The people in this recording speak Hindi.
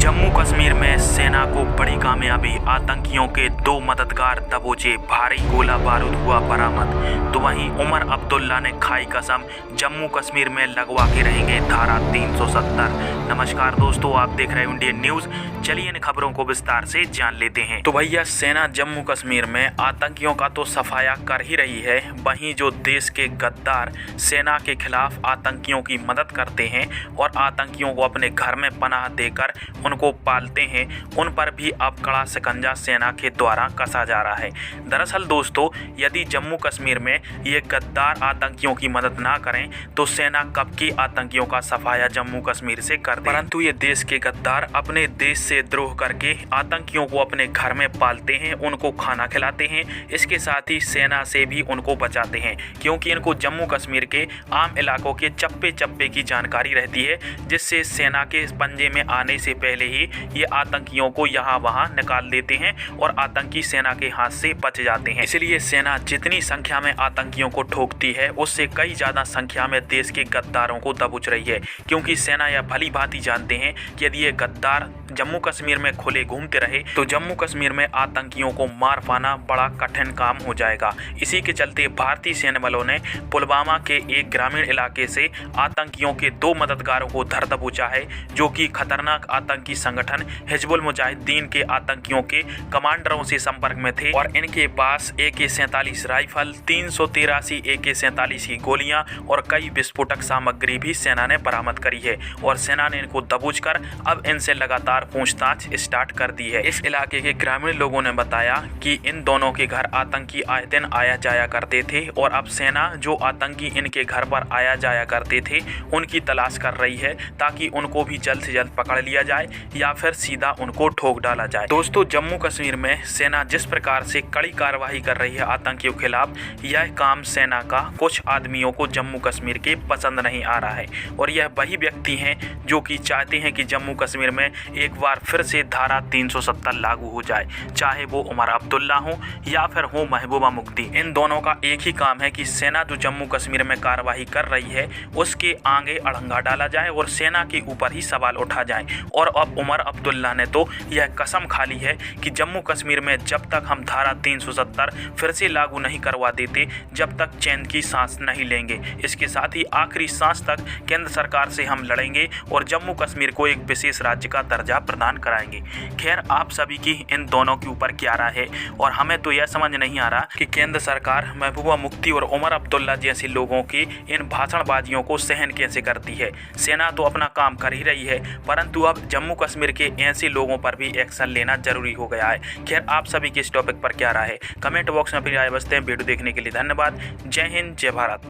जम्मू कश्मीर में सेना को बड़ी कामयाबी, आतंकियों के 2 मददगार दबोचे, भारी गोला बारूद हुआ बरामद। तो वहीं उमर अब्दुल्ला ने खाई कसम, जम्मू कश्मीर में लगवा के रहेंगे धारा 370। नमस्कार दोस्तों, आप देख रहे हैं इंडियन न्यूज। चलिए इन खबरों को विस्तार से जान लेते हैं। तो भैया, सेना जम्मू कश्मीर में आतंकियों का तो सफाया कर ही रही है, वहीं जो देश के गद्दार सेना के खिलाफ आतंकियों की मदद करते हैं और आतंकियों को अपने घर में पनाह देकर उनको पालते हैं, उन पर भी अब कड़ा शिकंजा सेना के द्वारा कसा जा रहा है। दरअसल दोस्तों, यदि जम्मू कश्मीर में ये गद्दार आतंकियों की मदद ना करें तो सेना कब की आतंकियों का सफाया जम्मू कश्मीर से कर दे। परंतु ये देश के गद्दार अपने देश से द्रोह करके आतंकियों को अपने घर में पालते हैं, उनको खाना खिलाते हैं, इसके साथ ही सेना से भी उनको बचाते हैं, क्योंकि इनको जम्मू कश्मीर के आम इलाकों के चप्पे चप्पे की जानकारी रहती है, जिससे सेना के पंजे में आने से पहले ही ये आतंकियों को यहाँ वहाँ निकाल देते हैं और आतंकी सेना के हाथ से बच जाते हैं। इसलिए सेना जितनी संख्या में आतंकियों को ठोकती है, उससे कई ज्यादा संख्या में देश के गद्दारों को दबोच रही है, क्योंकि सेना यह भली भांति जानते हैं कि यदि ये गद्दार जम्मू कश्मीर में खुले घूमते रहे तो जम्मू कश्मीर में आतंकियों को मार पाना बड़ा कठिन काम हो जाएगा। इसी के चलते भारतीय सैन्य बलों ने पुलवामा के एक ग्रामीण इलाके से आतंकियों के 2 मददगारों को धर दबोचा है, जो कि खतरनाक आतंकी संगठन हिजबुल मुजाहिदीन के आतंकियों के कमांडरों से संपर्क में थे और इनके पास AK-47 राइफल, 383 AK-47 की गोलियां और कई विस्फोटक सामग्री भी सेना ने बरामद करी है और सेना ने इनको दबोचकर अब इनसे लगातार पूछताछ स्टार्ट कर दी है। इस इलाके के ग्रामीण लोगों ने बताया कि इन दोनों के घर आतंकी आए दिन आया जाया करते थे और अब सेना जो आतंकी इनके घर पर आया जाया करते थे उनकी तलाश कर रही है, ताकि उनको भी जल्द से जल्द पकड़ लिया जाए या फिर सीधा उनको ठोक डाला जाए। दोस्तों, जम्मू कश्मीर में सेना जिस प्रकार से कड़ी कार्रवाई कर रही है आतंकियों के खिलाफ, यह काम सेना का कुछ आदमियों को जम्मू कश्मीर के पसंद नहीं आ रहा है और यह वही व्यक्ति हैं जो कि चाहते हैं कि जम्मू कश्मीर में एक बार फिर से धारा 370 लागू हो जाए, चाहे वो उमर अब्दुल्ला हो या फिर हो महबूबा मुफ्ती। इन दोनों का एक ही काम है कि सेना जो जम्मू कश्मीर में कार्रवाई कर रही है उसके आगे अड़ंगा डाला जाए और सेना के ऊपर ही सवाल उठा जाए। और अब उमर अब्दुल्ला ने तो यह कसम खा ली है कि जम्मू कश्मीर में जब तक हम धारा 370 फिर से लागू नहीं करवा देते, जब तक चैन की सांस नहीं लेंगे। इसके साथ ही आखिरी सांस तक केंद्र सरकार से हम लड़ेंगे और जम्मू कश्मीर को एक विशेष राज्य का दर्जा प्रदान कराएंगे। खैर, आप सभी की इन दोनों के ऊपर क्या राय है, और हमें तो यह समझ नहीं आ रहा कि केंद्र सरकार महबूबा मुफ्ती और उमर अब्दुल्ला जैसे लोगों की इन भाषणबाजियों को सहन कैसे करती है। सेना तो अपना काम कर ही रही है, परंतु अब जम्मू कश्मीर के ऐसे लोगों पर भी एक्शन लेना जरूरी हो गया है। खैर, आप सभी की इस टॉपिक पर क्या राय है, कमेंट बॉक्स में अपनी राय बसते हैं। वीडियो देखने के लिए धन्यवाद। जय हिंद, जय भारत।